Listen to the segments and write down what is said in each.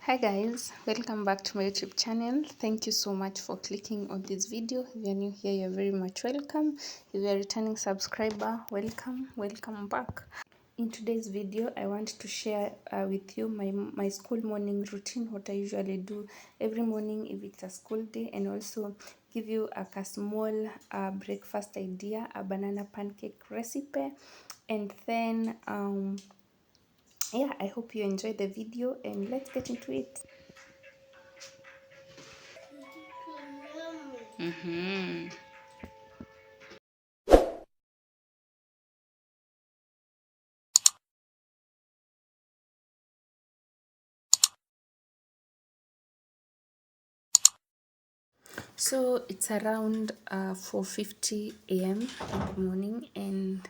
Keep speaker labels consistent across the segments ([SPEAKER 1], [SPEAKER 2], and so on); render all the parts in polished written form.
[SPEAKER 1] Hi guys, welcome back to my YouTube channel. Thank you so much for clicking on this video. If you're new here, you're very much welcome. If you're a returning subscriber, welcome back. In today's video, I want to share with you my school morning routine, what I usually do every morning if it's a school day, and also give you a small breakfast idea, a banana pancake recipe, and then yeah, I hope you enjoy the video and let's get into it. So it's around 4:50 a.m. in the morning, and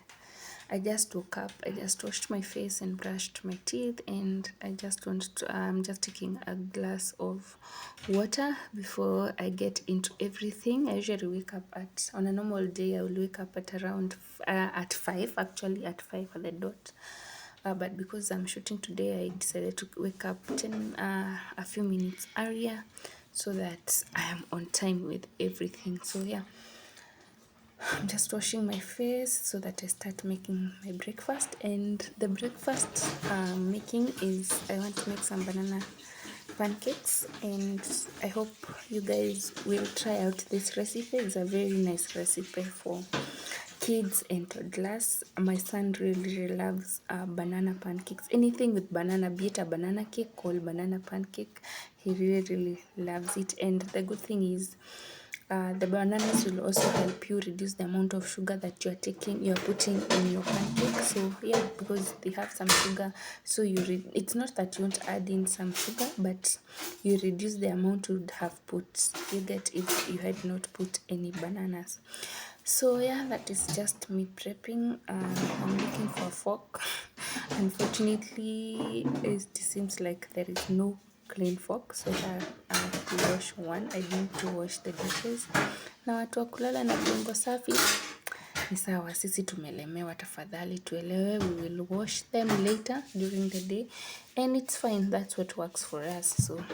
[SPEAKER 1] I just woke up. I just washed my face and brushed my teeth, and I'm just taking a glass of water before I get into everything. I usually wake up on a normal day, I will wake up at around at 5, actually at 5 at the dot. But because I'm shooting today, I decided to wake up a few minutes earlier so that I am on time with everything. So yeah, I'm just washing my face so that I start making my breakfast. And the breakfast making is, I want to make some banana pancakes, and I hope you guys will try out this recipe. It's a very nice recipe for kids and toddlers. My son really loves banana pancakes. Anything with banana, be it a banana cake or banana pancake, he really loves it. And the good thing is the bananas will also help you reduce the amount of sugar that you're putting in your pancake. So yeah, because they have some sugar, so it's not that you won't add in some sugar, but you reduce the amount you would have put. You get if you had not put any bananas. So yeah, that is just me prepping. I'm looking for a fork. Unfortunately, it seems like there is no clean fork, so I have to wash one. I need to wash the dishes. Na watu wa kulala na vyombo safi ni sawa, sisi tumelemewa. Tafadhali tuelewe, we will wash them later during the day, and it's fine. That's what works for us. So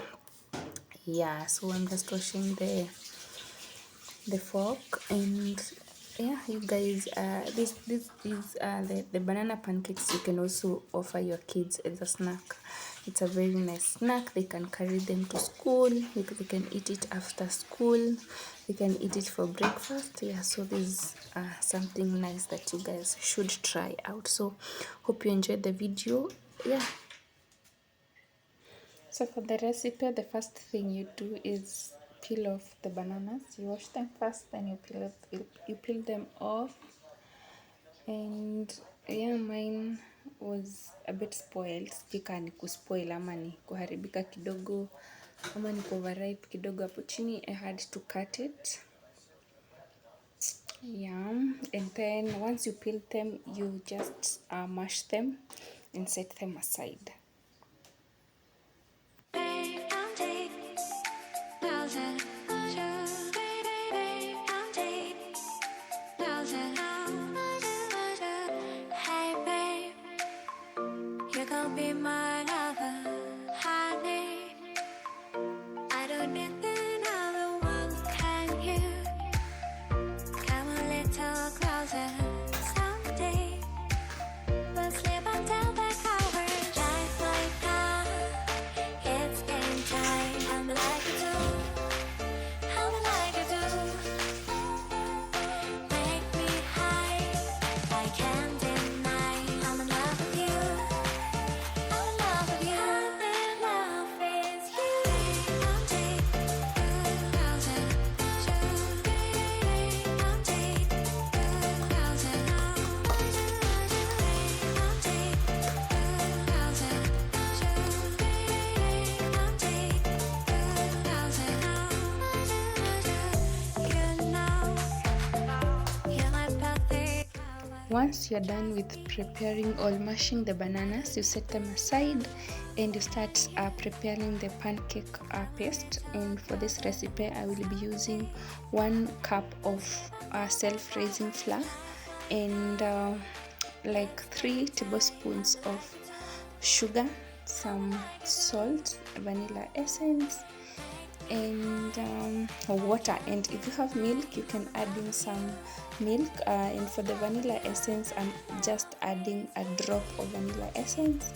[SPEAKER 1] yeah, so I'm just washing the fork. And yeah, you guys, these the banana pancakes you can also offer your kids as a snack. It's a very nice snack. They can carry them to school. They can eat it after school. They can eat it for breakfast. Yeah, so this is something nice that you guys should try out. So hope you enjoyed the video. Yeah, so for the recipe, the first thing you do is peel off the bananas. You wash them first, then you peel them off. And yeah, mine was a bit spoiled. Sijui ni kuspoil ama ni kuharibika kidogo ama ni overripe kidogo hapo chini. I had to cut it. Yeah, and then once you peel them, you just mash them and set them aside. Be my lover, honey. I don't need another one. Can you come a little closer someday? We'll sleep until the covers. Life like that, it's game time. I'm like you do, I'm like you do. Make me high, I can't deny. I'm in love with you. Once you're done with preparing or mashing the bananas, you set them aside and you start preparing the pancake paste. And for this recipe, I will be using 1 cup of self-raising flour and like 3 tablespoons of sugar some salt, vanilla essence, and water. And if you have milk, you can add in some milk, and for the vanilla essence, I'm just adding a drop of vanilla essence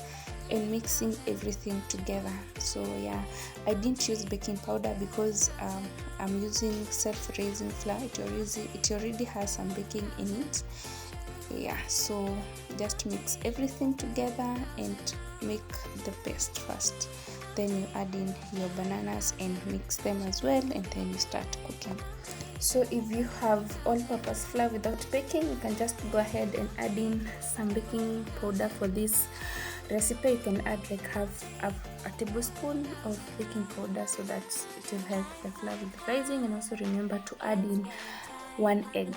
[SPEAKER 1] and mixing everything together. So yeah, I didn't use baking powder because I'm using self-raising flour. It already has some baking in it. Yeah, so just mix everything together and make the paste first, then you add in your bananas and mix them as well, and then you start cooking. So if you have all-purpose flour without baking, you can just go ahead and add in some baking powder. For this recipe, you can add like half a tablespoon of baking powder so that it will help the flour with rising. And also remember to add in 1 egg.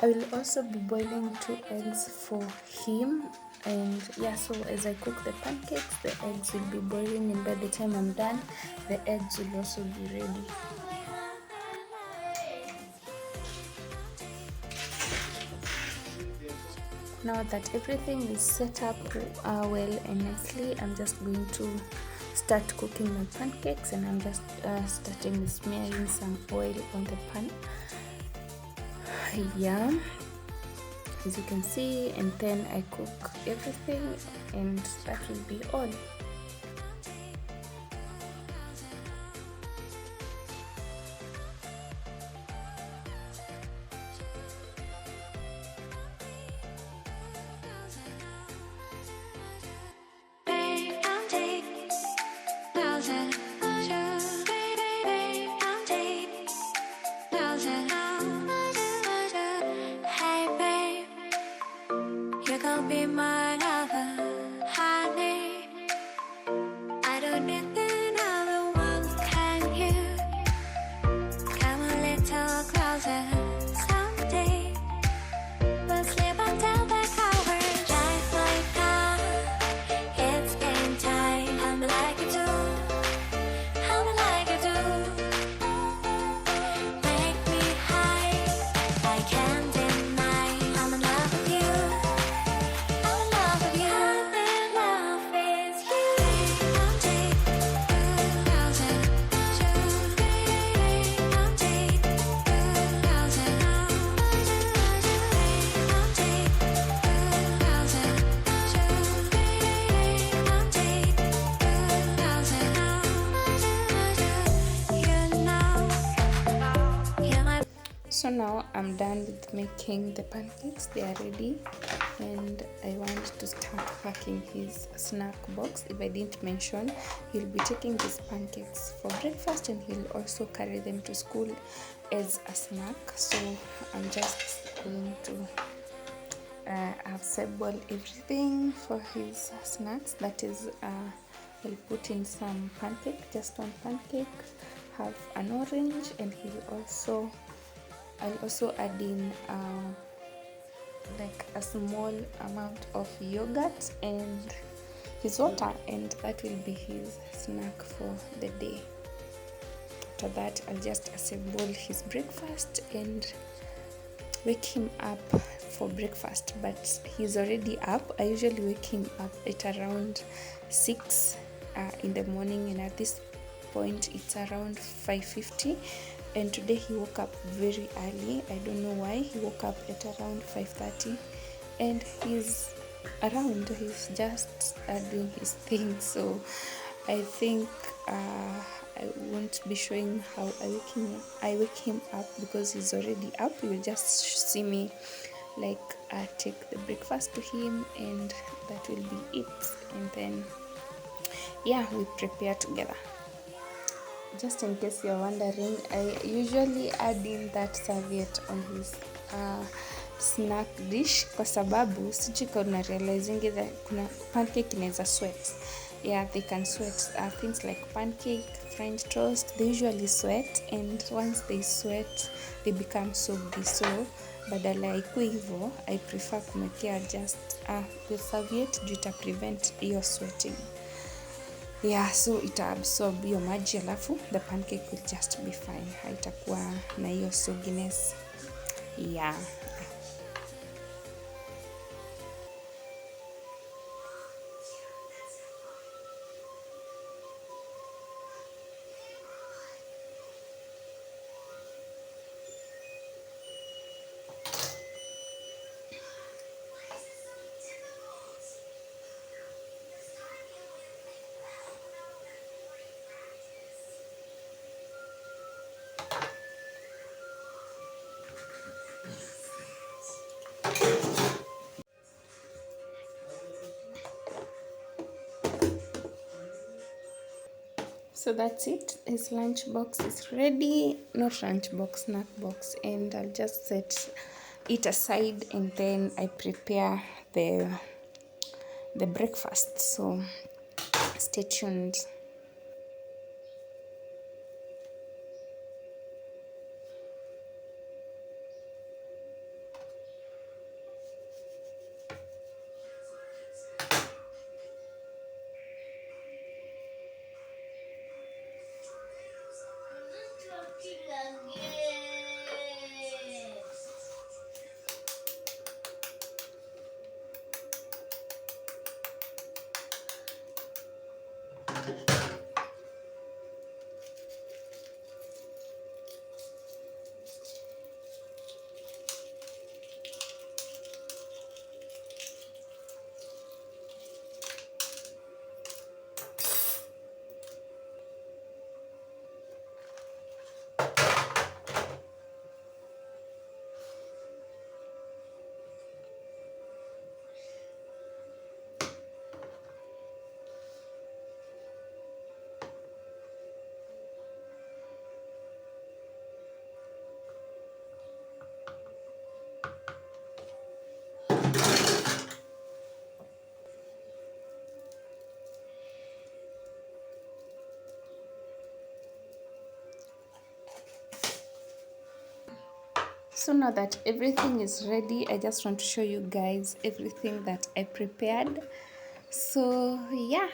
[SPEAKER 1] I will also be boiling 2 eggs for him. And yeah, so as I cook the pancakes, the eggs will be boiling, and by the time I'm done, the eggs will also be ready. Now that everything is set up well and nicely, I'm just going to start cooking my pancakes, and I'm just starting with smearing some oil on the pan. Yeah, as you can see, and then I cook everything, and that will be all.
[SPEAKER 2] Be my lover, honey. I don't need another one. Can you come a little closer someday? We'll sleep until the cover. Drive my car. It's game time. I'm like you do. I'm like you do. Make me high. I can't deny. I'm in love with you.
[SPEAKER 1] So now I'm done with making the pancakes. They are ready, and I want to start packing his snack box. If I didn't mention, he'll be taking these pancakes for breakfast, and he'll also carry them to school as a snack. So I'm just going to assemble everything for his snacks. That is, I'll put in some pancake, just 1 pancake, have an orange, and I'll also add in like a small amount of yogurt and his water, and that will be his snack for the day. After that, I'll just assemble his breakfast and wake him up for breakfast, but he's already up. I usually wake him up at around 6 in the morning, and at this point it's around 5:50. And today he woke up very early. I don't know why. He woke up at around 5:30, and he's just doing his thing. So I think I won't be showing how I wake him up because he's already up. You'll just see me like take the breakfast to him, and that will be it. And then yeah, we prepare together. Just in case you're wondering, I usually add in that serviette on his snack dish kwa sababu sijui kuna realizing that kuna pancake inaweza sweat. Yeah, they can sweat. Things like pancake, French toast, they usually sweat, and once they sweat they become soggy. So badala ya ikuwe hivyo, I prefer kumekea just the serviette juu ita prevent hiyo sweating. Yeah, so ita absorb hiyo maji, alafu the pancake will just be fine. Haitakuwa na hiyo sogginess. Yeah. So that's it. His lunch box is ready. Not lunch box, snack box. And I'll just set it aside and then I prepare the breakfast. So stay tuned. So now that everything is ready, I just want to show you guys everything that I prepared. So yeah,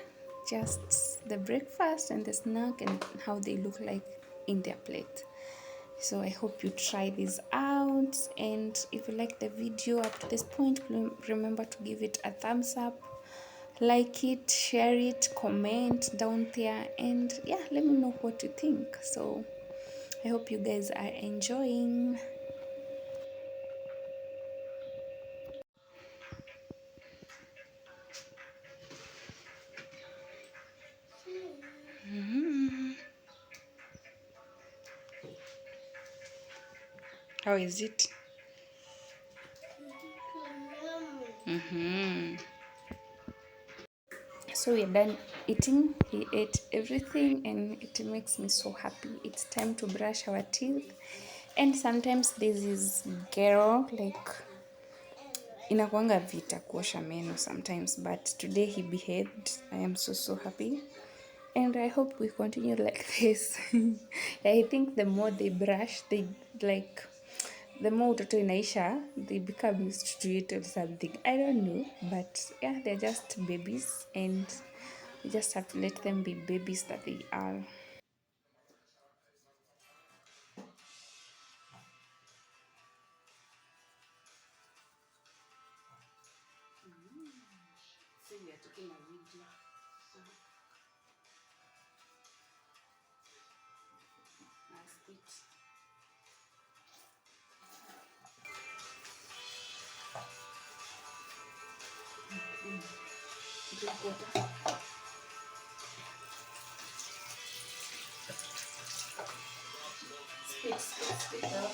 [SPEAKER 1] just the breakfast and the snack and how they look like in their plate. So I hope you try this out, and if you like the video up to this point, remember to give it a thumbs up, like it, share it, comment down there, and yeah, let me know what you think. So I hope you guys are enjoying. How is it? So we're done eating. He ate everything and it makes me so happy. It's time to brush our teeth. And sometimes there's this girl, like, inakwanga vita kuosha meno sometimes, but today he behaved. I am so happy. And I hope we continue like this. I think the more they brush, they like, the more utoto inaisha, they become used to it or something. I don't know, but yeah, they're just babies, and we just have to let them be babies that they are. So we are taking a video. So that's it. Drink water. Spit the water.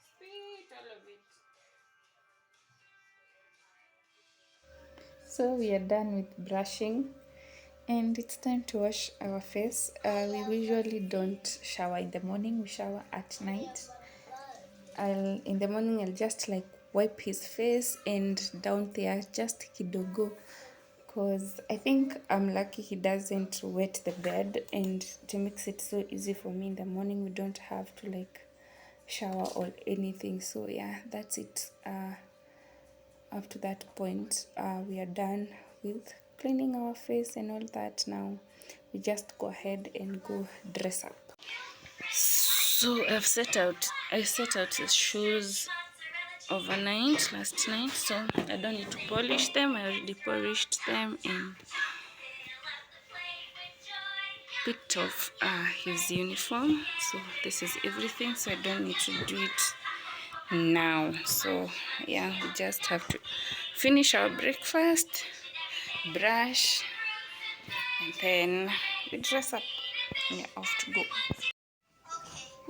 [SPEAKER 1] Spit all of it. So we are done with brushing, and it's time to wash our face. We usually don't shower in the morning, we shower at night. In the morning I'll just like wipe his face, and down there just kidogo, because I think I'm lucky he doesn't wet the bed, and it makes it so easy for me in the morning. We don't have to like shower or anything. So yeah, that's it. Up to that point, we are done with cleaning our face and all that. Now we just go ahead and go dress up. So I set out his shoes overnight last night, so I don't need to polish them. I already polished them and picked off his uniform. So this is everything, so I don't need to do it now. So yeah, we just have to finish our breakfast, brush, and then we dress up. Yeah, off to go.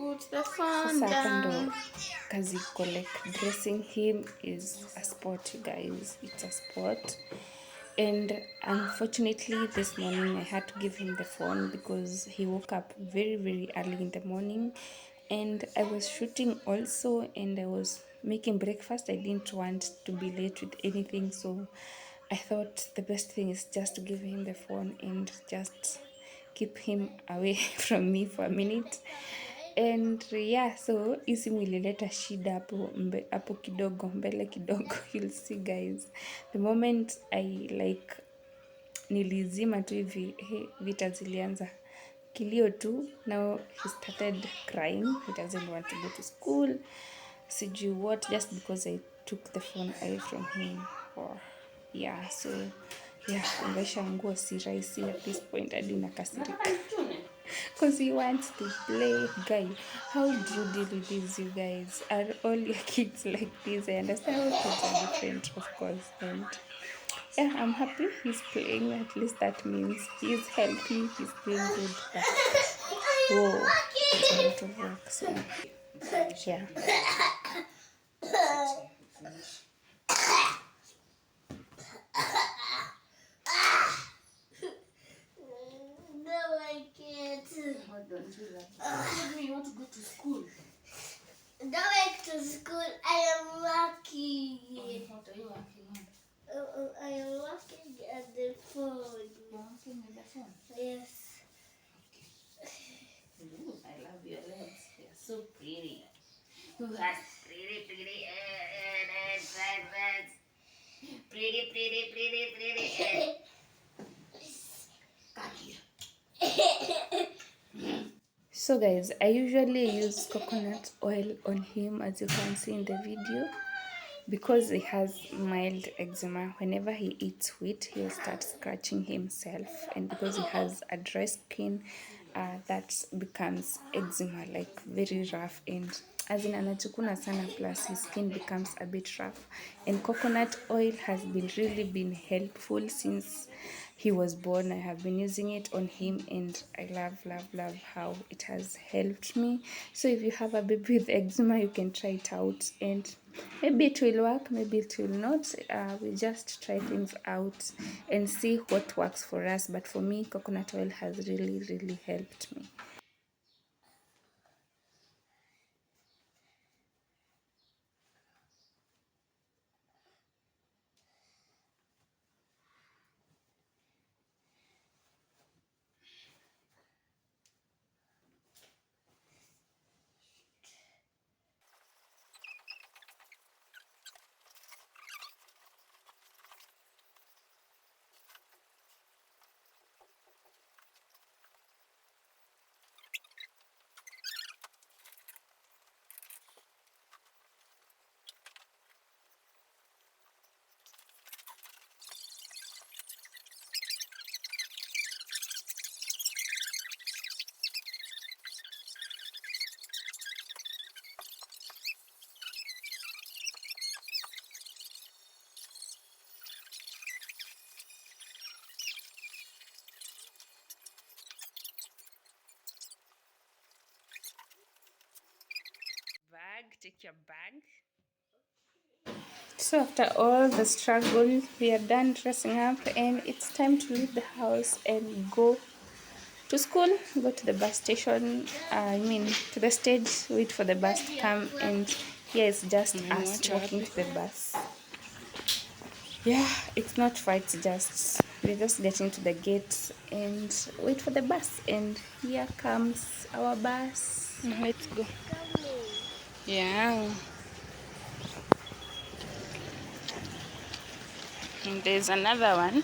[SPEAKER 1] Sasa hapa ndo kazi iko, like dressing him is a sport, you guys, it's a sport. And unfortunately this morning I had to give him the phone because he woke up very very early in the morning, and I was shooting also, and I was making breakfast. I didn't want to be late with anything, so I thought the best thing is just to give him the phone and just keep him away from me for a minute. And yeah, so hii simu ilileta shida hapo kidogo mbele kidogo. You'll see guys, the moment I like nilizima tu hivi, vita zilianza, kilio tu. Now he started crying, he doesn't want to go to school, sijui what, just because I took the phone away from him. Yeah, so yeah, kungaisha nguo si rahisi at this point, hadi nakasirika because he wants to play. Guy, how do you deal with this? You guys, are all your kids like this? I understand all kids are different, of course, and yeah, I'm happy he's playing. At least that means he's healthy, he's doing good. But whoa, it's a lot of work. So yeah.
[SPEAKER 2] Don't you like it? You want to go to school? Don't like to school. I am working. What are you working on? I am working at the phone. You're working with the phone? Yes. Okay. Ooh, I love your legs. They're so pretty. Who has pretty legs? Pretty. Come here.
[SPEAKER 1] So guys, I usually use coconut oil on him, as you can see in the video, because he has mild eczema. Whenever he eats wheat, he'll start scratching himself, and because he has a dry skin, that becomes eczema, like very rough, and as in anachukuna sana, plus his skin becomes a bit rough. And coconut oil has really been helpful since he was born. I have been using it on him, and I love how it has helped me. So if you have a baby with eczema, you can try it out, and maybe it will work, maybe it will not. We just try things out and see what works for us. But for me, coconut oil has really helped me. Take your bag. So after all the struggle, we are done dressing up, and it's time to leave the house and go to school, go to the bus station, to the stage, wait for the bus to come, and here it's just us walking to the bus. Yeah, it's not far, it's just, we're just getting to the gate and wait for the bus, and here comes our bus. Let's go. Yeah. And there's another one.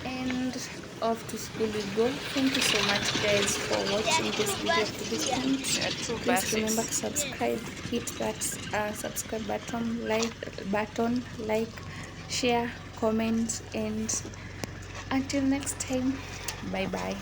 [SPEAKER 1] And off to school we go. Thank you so much guys for watching this video up to this point. Please remember to subscribe, hit that subscribe button, like, share, comment, and until next time, bye bye.